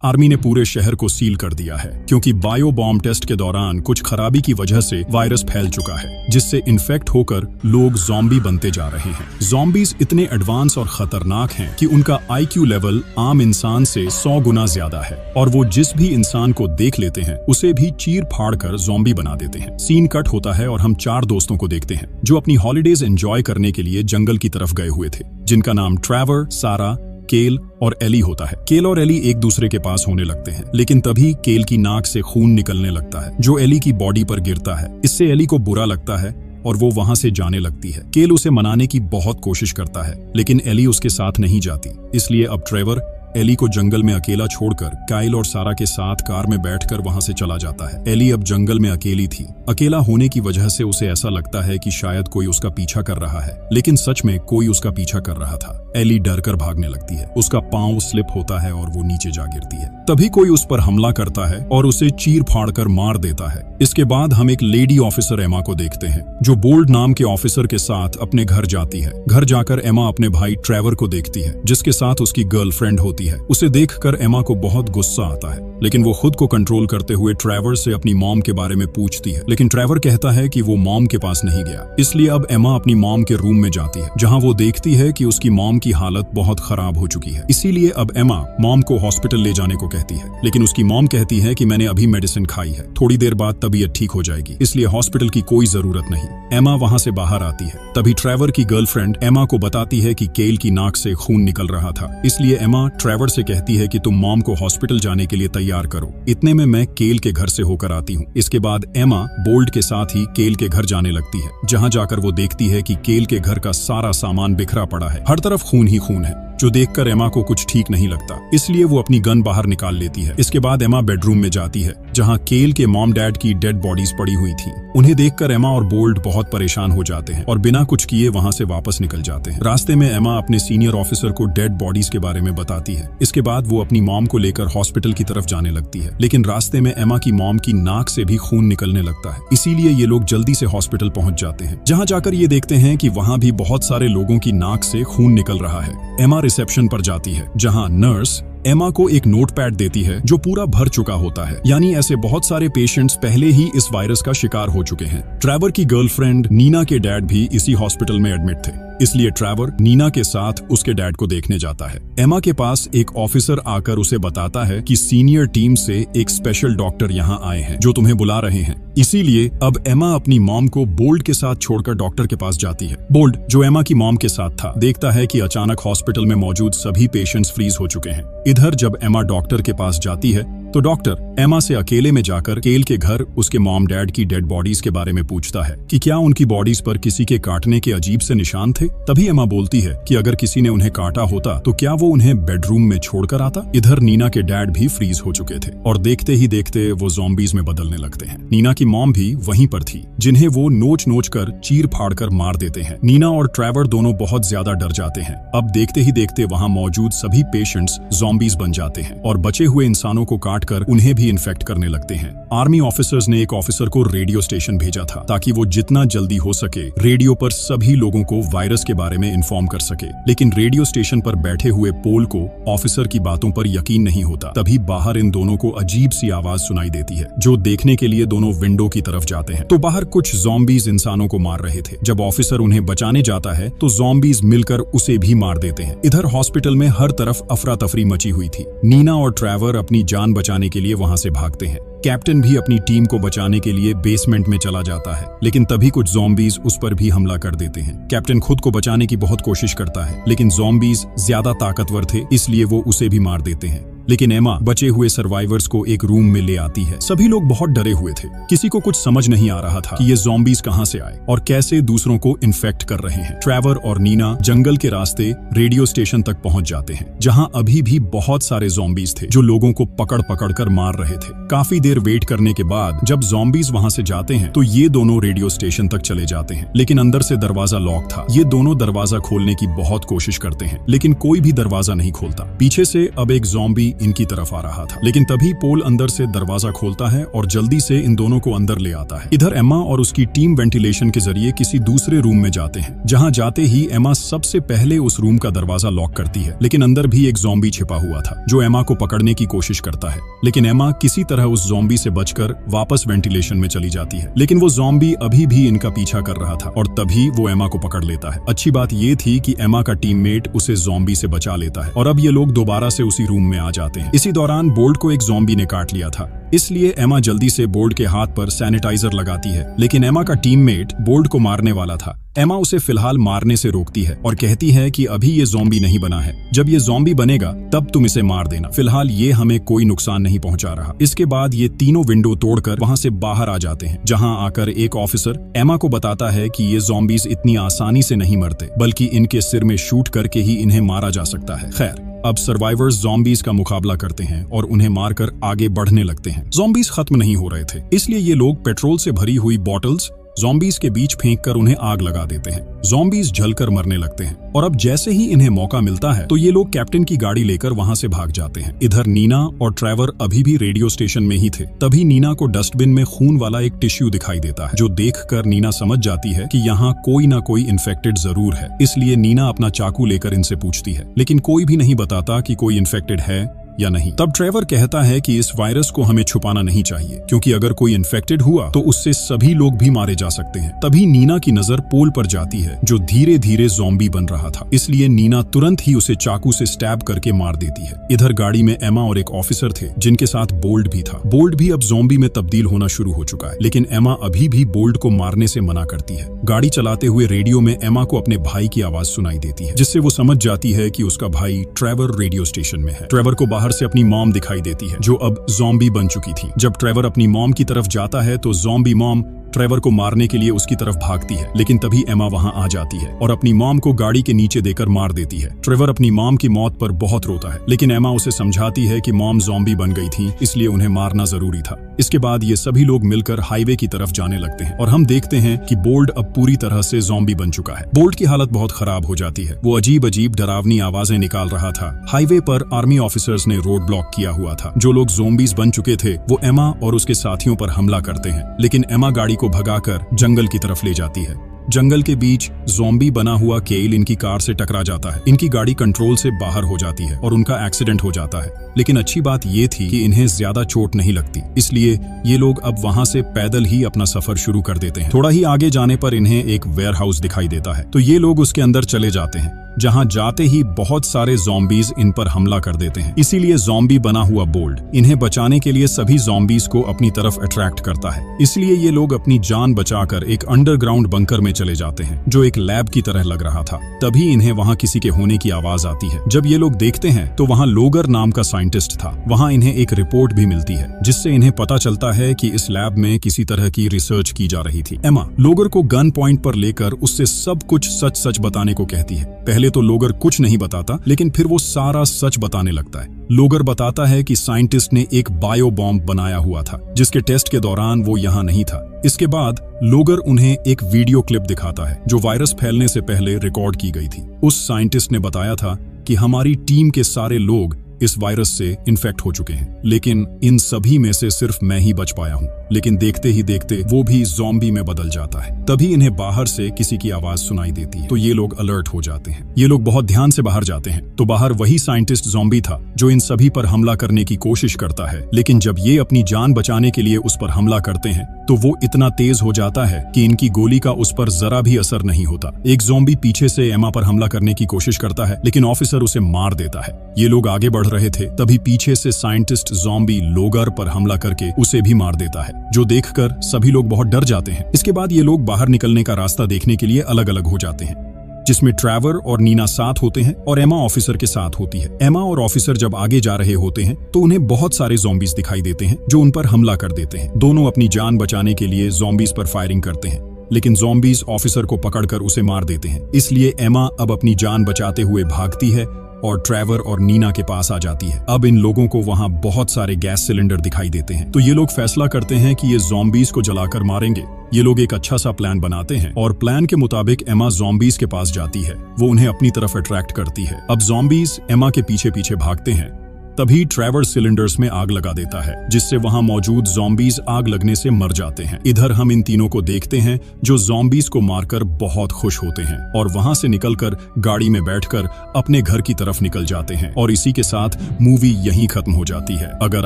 Army ने पूरे शहर को सील कर दिया है क्योंकि बायो बॉम्ब टेस्ट के दौरान कुछ खराबी की वजह से वायरस फैल चुका है, जिससे इन्फेक्ट होकर लोग ज़ॉम्बी बनते जा रहे हैं। ज़ॉम्बीज इतने एडवांस और खतरनाक हैं कि उनका IQ लेवल आम इंसान से 100 गुना ज्यादा है और वो जिस भी इंसान को देख लेते हैं उसे भी चीर फाड़ कर ज़ॉम्बी बना देते हैं। सीन कट होता है और हम 4 दोस्तों को देखते हैं जो अपनी हॉलीडेज एंजॉय करने के लिए जंगल की तरफ गए हुए थे, जिनका नाम ट्रेवर, सारा, केल और एली होता है। केल और एली एक दूसरे के पास होने लगते हैं, लेकिन तभी केल की नाक से खून निकलने लगता है जो एली की बॉडी पर गिरता है। इससे एली को बुरा लगता है और वो वहां से जाने लगती है। केल उसे मनाने की बहुत कोशिश करता है, लेकिन एली उसके साथ नहीं जाती। इसलिए अब ट्रेवर एली को जंगल में अकेला छोड़कर काइल और सारा के साथ कार में बैठकर वहां से चला जाता है। एली अब जंगल में अकेली थी। अकेला होने की वजह से उसे ऐसा लगता है कि शायद कोई उसका पीछा कर रहा है, लेकिन सच में कोई उसका पीछा कर रहा था। एली डरकर भागने लगती है, उसका पांव स्लिप होता है और वो नीचे जा गिरती है। तभी कोई उस पर हमला करता है और उसे चीर फाड़ कर मार देता है। इसके बाद हम एक लेडी ऑफिसर एमा को देखते हैं जो बोल्ड नाम के ऑफिसर के साथ अपने घर जाती है। घर जाकर एमा अपने भाई ट्रेवर को देखती है जिसके साथ उसकी गर्लफ्रेंड होती है। उसे देखकर एमा को बहुत गुस्सा आता है, लेकिन वो खुद को कंट्रोल करते हुए ट्रेवर से अपनी मॉम के बारे में पूछती है, लेकिन ट्रेवर कहता है कि वो मॉम के पास नहीं गया। इसलिए अब एमा अपनी मॉम के रूम में जाती है जहां वो देखती है कि उसकी मॉम की हालत बहुत खराब हो चुकी है। इसीलिए अब एमा मॉम को हॉस्पिटल ले जाने को कहती है, लेकिन उसकी मॉम कहती है कि मैंने अभी मेडिसिन खाई है, थोड़ी देर बाद तबीयत ठीक हो जाएगी, इसलिए हॉस्पिटल की कोई जरूरत नहीं। एमा वहां से बाहर आती है। तभी ट्रेवर की गर्लफ्रेंड एमा को बताती है कि केल की नाक से खून निकल रहा था। इसलिए एमा ट्रेवर से कहती है कि तुम मॉम को हॉस्पिटल जाने के लिए तैयार करो। इतने में मैं केल के घर से होकर आती हूँ। इसके बाद एमा बोल्ड के साथ ही केल के घर जाने लगती है, जहाँ जाकर वो देखती है कि केल के घर का सारा सामान बिखरा पड़ा है, हर तरफ खून ही खून है, जो देखकर एमा को कुछ ठीक नहीं लगता। इसलिए वो अपनी गन बाहर निकाल लेती है। इसके बाद एमा बेडरूम में जाती है जहां केल के मॉम डैड की डेड बॉडीज पड़ी हुई थी। उन्हें देखकर एमा और बोल्ड बहुत परेशान हो जाते हैं और बिना कुछ किए वहां से वापस निकल जाते हैं। रास्ते में एमा अपने सीनियर ऑफिसर को डेड बॉडीज के बारे में बताती है। इसके बाद वो अपनी मॉम को लेकर हॉस्पिटल की तरफ जाने लगती है, लेकिन रास्ते में एमा की मॉम की नाक से भी खून निकलने लगता है। इसीलिए ये लोग जल्दी से हॉस्पिटल पहुंच जाते हैं, जहां जाकर ये देखते हैं कि वहां भी बहुत सारे लोगों की नाक से खून निकल रहा है। एमा रिसेप्शन पर जाती है जहां नर्स एमा को एक नोटपैड देती है जो पूरा भर चुका होता है, यानी ऐसे बहुत सारे पेशेंट्स पहले ही इस वायरस का शिकार हो चुके हैं। ट्रेवर की गर्लफ्रेंड नीना के डैड भी इसी हॉस्पिटल में एडमिट थे, इसलिए ट्रेवर नीना के साथ उसके डैड को देखने जाता है। एमा के पास एक ऑफिसर आकर उसे बताता है कि सीनियर टीम से एक स्पेशल डॉक्टर यहाँ आए हैं जो तुम्हें बुला रहे हैं। इसीलिए अब एमा अपनी मॉम को बोल्ड के साथ छोड़कर डॉक्टर के पास जाती है। बोल्ड, जो एमा की मॉम के साथ था, देखता है कि अचानक हॉस्पिटल में मौजूद सभी पेशेंट्स फ्रीज हो चुके हैं। इधर जब एमा डॉक्टर के पास जाती है तो डॉक्टर एमा से अकेले में जाकर केल के घर उसके मॉम डैड की डेड बॉडीज के बारे में पूछता है कि क्या उनकी बॉडीज पर किसी के काटने के अजीब से निशान थे। तभी एमा बोलती है कि अगर किसी ने उन्हें काटा होता तो क्या वो उन्हें बेडरूम में छोड़कर आता। इधर नीना के डैड भी फ्रीज हो चुके थे और देखते ही देखते वो ज़ॉम्बीज में बदलने लगते हैं। नीना की मॉम भी वहीं पर थी, जिन्हें वो नोच नोच कर चीर फाड़ कर मार देते हैं। नीना और ट्रेवर दोनों बहुत ज्यादा डर जाते हैं। अब देखते ही देखते वहाँ मौजूद सभी पेशेंट्स ज़ॉम्बीज बन जाते हैं और बचे हुए इंसानों को काटकर उन्हें भी इन्फेक्ट करने लगते हैं। आर्मी ऑफिसर्स ने एक ऑफिसर को रेडियो स्टेशन भेजा था ताकि वो जितना जल्दी हो सके रेडियो पर सभी लोगों को वायरस के बारे में इन्फॉर्म कर सके, लेकिन रेडियो स्टेशन पर बैठे हुए पोल को ऑफिसर की बातों पर यकीन नहीं होता। तभी बाहर इन दोनों को अजीब सी आवाज सुनाई देती है, जो देखने के लिए दोनों विंडो की तरफ जाते हैं तो बाहर कुछ ज़ॉम्बीज इंसानों को मार रहे थे। जब ऑफिसर उन्हें बचाने जाता है तो ज़ॉम्बीज मिलकर उसे भी मार देते हैं। इधर हॉस्पिटल में हर तरफ अफरा तफरी मची हुई थी। नीना और ट्रेवर अपनी जान बचाने के लिए वहां से भागते हैं। कैप्टन भी अपनी टीम को बचाने के लिए बेसमेंट में चला जाता है, लेकिन तभी कुछ ज़ॉम्बीज उस पर भी हमला कर देते हैं। कैप्टन खुद को बचाने की बहुत कोशिश करता है, लेकिन ज़ॉम्बीज ज्यादा ताकतवर थे, इसलिए वो उसे भी मार देते हैं। लेकिन एमा बचे हुए सर्वाइवर्स को एक रूम में ले आती है। सभी लोग बहुत डरे हुए थे, किसी को कुछ समझ नहीं आ रहा था कि ये ज़ॉम्बीज कहां से आए और कैसे दूसरों को इन्फेक्ट कर रहे हैं। ट्रेवर और नीना जंगल के रास्ते रेडियो स्टेशन तक पहुंच जाते हैं, जहां अभी भी बहुत सारे ज़ॉम्बीज थे जो लोगों को पकड़ पकड़ कर मार रहे थे। काफी देर वेट करने के बाद जब ज़ॉम्बीज वहां से जाते हैं तो ये दोनों रेडियो स्टेशन तक चले जाते हैं, लेकिन अंदर से दरवाजा लॉक था। ये दोनों दरवाजा खोलने की बहुत कोशिश करते हैं, लेकिन कोई भी दरवाजा नहीं खोलता। पीछे से अब एक ज़ॉम्बी इनकी तरफ आ रहा था। लेकिन तभी पोल अंदर से दरवाजा खोलता है और जल्दी से इन दोनों को अंदर ले आता है। इधर एम्मा और उसकी टीम वेंटिलेशन के जरिए किसी दूसरे रूम में जाते हैं, जहां जाते ही एम्मा सबसे पहले उस रूम का दरवाजा लॉक करती है। लेकिन अंदर भी एक ज़ॉम्बी छिपा हुआ था जो एम्मा को पकड़ने की कोशिश करता है। लेकिन एम्मा किसी तरह उस ज़ॉम्बी से बचकर वापस वेंटिलेशन में चली जाती है। लेकिन वो ज़ॉम्बी अभी भी इनका पीछा कर रहा था और तभी वो एम्मा को पकड़ लेता है। अच्छी बात ये थी कि एम्मा का टीममेट उसे ज़ॉम्बी से बचा लेता है और अब ये लोग दोबारा से उसी रूम में आ जाते हैं। इसी दौरान बोल्ट को एक ज़ॉम्बी ने काट लिया था, इसलिए एम्मा जल्दी से बोल्ट के हाथ पर सैनिटाइजर लगाती है। लेकिन एम्मा का टीममेट बोल्ट को मारने वाला था। एम्मा उसे फिलहाल मारने से रोकती है और कहती है कि अभी ये ज़ॉम्बी नहीं बना है, जब ये ज़ॉम्बी बनेगा तब तुम इसे मार देना, फिलहाल ये हमें कोई नुकसान नहीं पहुंचा रहा। इसके बाद ये तीनों विंडो तोड़कर वहां से बाहर आ जाते हैं, जहां आकर एक ऑफिसर एम्मा को बताता है कि ये ज़ॉम्बीज इतनी आसानी से नहीं मरते, बल्कि इनके सिर में शूट करके ही इन्हें मारा जा सकता है। खैर, अब सर्वाइवर्स ज़ॉम्बीज का मुकाबला करते हैं और उन्हें मारकर आगे बढ़ने लगते हैं। ज़ॉम्बीज खत्म नहीं हो रहे थे, इसलिए ये लोग पेट्रोल से भरी हुई बॉटल्स ज़ॉम्बीज के बीच फेंककर उन्हें आग लगा देते हैं। ज़ॉम्बीज जलकर मरने लगते हैं और अब जैसे ही इन्हें मौका मिलता है तो ये लोग कैप्टन की गाड़ी लेकर वहां से भाग जाते हैं। इधर नीना और ट्रेवर अभी भी रेडियो स्टेशन में ही थे। तभी नीना को डस्टबिन में खून वाला एक टिश्यू दिखाई देता है, जो देखकर नीना समझ जाती है कि यहाँ कोई ना कोई इन्फेक्टेड जरूर है। इसलिए नीना अपना चाकू लेकर इनसे पूछती है, लेकिन कोई भी नहीं बताता कि कोई इन्फेक्टेड है या नहीं। तब ट्रेवर कहता है कि इस वायरस को हमें छुपाना नहीं चाहिए, क्योंकि अगर कोई इन्फेक्टेड हुआ तो उससे सभी लोग भी मारे जा सकते हैं। तभी नीना की नजर पोल पर जाती है, जो धीरे धीरे ज़ॉम्बी बन रहा था। इसलिए नीना तुरंत ही उसे चाकू से स्टैब करके मार देती है। इधर गाड़ी में एम्मा और एक ऑफिसर थे, जिनके साथ बोल्ट भी था। बोल्ट भी अब ज़ॉम्बी में तब्दील होना शुरू हो चुका है, लेकिन एम्मा अभी भी बोल्ट को मारने से मना करती है। गाड़ी चलाते हुए रेडियो में एम्मा को अपने भाई की आवाज सुनाई देती है, जिससे वो समझ जाती है कि उसका भाई ट्रेवर रेडियो स्टेशन में है। ट्रेवर को बाहर से अपनी मॉम दिखाई देती है, जो अब ज़ॉम्बी बन चुकी थी। जब ट्रेवर अपनी मॉम की तरफ जाता है तो ज़ॉम्बी मॉम ट्रेवर को मारने के लिए उसकी तरफ भागती है, लेकिन तभी एम्मा वहां आ जाती है और अपनी मॉम को गाड़ी के नीचे देकर मार देती है। ट्रेवर अपनी मॉम की मौत पर बहुत रोता है, लेकिन एम्मा उसे समझाती है कि मॉम ज़ॉम्बी बन गई थी, इसलिए उन्हें मारना जरूरी था। इसके बाद ये सभी लोग मिलकर हाईवे की तरफ जाने लगते हैं और हम देखते हैं कि बोल्ट अब पूरी तरह से ज़ॉम्बी बन चुका है। बोल्ट की हालत बहुत खराब हो जाती है। वो अजीब अजीब डरावनी आवाजें निकाल रहा था। हाईवे पर आर्मी ऑफिसर्स ने रोड ब्लॉक किया हुआ था। जो लोग ज़ॉम्बीज बन चुके थे वो एम्मा और उसके साथियों पर हमला करते हैं, लेकिन एम्मा गाड़ी को भगाकर जंगल की तरफ ले जाती है। जंगल के बीच ज़ॉम्बी बना हुआ केल इनकी कार से टकरा जाता है। इनकी गाड़ी कंट्रोल से बाहर हो जाती है और उनका एक्सीडेंट हो जाता है। लेकिन अच्छी बात ये थी कि इन्हें ज्यादा चोट नहीं लगती, इसलिए ये लोग अब वहां से पैदल ही अपना सफर शुरू कर देते हैं। थोड़ा ही आगे जाने पर इन्हें एक वेयरहाउस दिखाई देता है, तो ये लोग उसके अंदर चले जाते हैं, जहां जाते ही बहुत सारे ज़ॉम्बीज इन पर हमला कर देते हैं। इसीलिए ज़ॉम्बी बना हुआ बोल्ट इन्हें बचाने के लिए सभी ज़ॉम्बीज को अपनी तरफ अट्रैक्ट करता है। इसलिए ये लोग अपनी जान बचाकर एक अंडरग्राउंड बंकर में चले जाते हैं, जो एक लैब की तरह लग रहा था। तभी इन्हें वहां किसी के होने की आवाज आती है। जब ये लोग देखते हैं तो वहां लोगर नाम का साइंटिस्ट था। वहां इन्हें एक रिपोर्ट भी मिलती है, जिससे इन्हें पता चलता है कि इस लैब में किसी तरह की रिसर्च की जा रही थी। एम्मा लोगर को गन पॉइंट पर लेकर उससे सब कुछ सच सच बताने को कहती है। पहले तो लोगर कुछ नहीं बताता, लेकिन फिर वो सारा सच बताने लगता है। लोगर बताता है कि साइंटिस्ट ने एक बायो बॉम्ब बनाया हुआ था, जिसके टेस्ट के दौरान वो यहाँ नहीं था। इसके बाद लोगर उन्हें एक वीडियो क्लिप दिखाता है, जो वायरस फैलने से पहले रिकॉर्ड की गई थी। उस साइंटिस्ट ने बताया था कि हमारी टीम के सारे लोग इस वायरस से इन्फेक्ट हो चुके हैं, लेकिन इन सभी में से सिर्फ मैं ही बच पाया हूँ। लेकिन देखते ही देखते वो भी ज़ॉम्बी में बदल जाता है। तभी इन्हें बाहर से किसी की आवाज सुनाई देती है, तो ये लोग अलर्ट हो जाते हैं। ये लोग बहुत ध्यान से बाहर जाते हैं, तो बाहर वही साइंटिस्ट ज़ॉम्बी था जो इन सभी पर हमला करने की कोशिश करता है। लेकिन जब ये अपनी जान बचाने के लिए उस पर हमला करते हैं तो वो इतना तेज हो जाता है कि इनकी गोली का उस पर जरा भी असर नहीं होता। एक ज़ॉम्बी पीछे से एम्मा पर हमला करने की कोशिश करता है, लेकिन ऑफिसर उसे मार देता है। ये लोग आगे बढ़ रहे थे, तभी पीछे से साइंटिस्ट ज़ॉम्बी लोगर पर हमला करके उसे भी मार देता है, जो देखकर सभी लोग बहुत डर जाते हैं। इसके बाद ये लोग बाहर निकलने का रास्ता देखने के लिए अलग अलग हो जाते हैं, जिसमें ट्रेवर और नीना साथ होते हैं और एम्मा ऑफिसर के साथ होती है। एम्मा और ऑफिसर जब आगे जा रहे होते हैं तो उन्हें बहुत सारे ज़ॉम्बीज दिखाई देते हैं, जो उन पर हमला कर देते हैं। दोनों अपनी जान बचाने के लिए ज़ॉम्बीज पर फायरिंग करते हैं, लेकिन ज़ॉम्बीज ऑफिसर को पकड़कर उसे मार देते हैं। इसलिए एम्मा अब अपनी जान बचाते हुए भागती है और ट्रेवर और नीना के पास आ जाती है। अब इन लोगों को वहां बहुत सारे गैस सिलेंडर दिखाई देते हैं, तो ये लोग फैसला करते हैं कि ये ज़ॉम्बीज को जलाकर मारेंगे। ये लोग एक अच्छा सा प्लान बनाते हैं और प्लान के मुताबिक एम्मा ज़ॉम्बीज के पास जाती है। वो उन्हें अपनी तरफ अट्रैक्ट करती है। अब ज़ॉम्बीज एम्मा के पीछे पीछे भागते हैं, तभी ट्रेवर सिलेंडर्स में आग लगा देता है, जिससे वहां मौजूद ज़ॉम्बीज आग लगने से मर जाते हैं। इधर हम इन तीनों को देखते हैं जो ज़ॉम्बीज को मारकर बहुत खुश होते हैं और वहां से निकलकर गाड़ी में बैठकर अपने घर की तरफ निकल जाते हैं। और इसी के साथ मूवी यहीं खत्म हो जाती है। अगर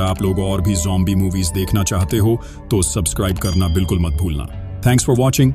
आप लोग और भी ज़ॉम्बी मूवीज देखना चाहते हो तो सब्सक्राइब करना बिल्कुल मत भूलना। Thanks for watching.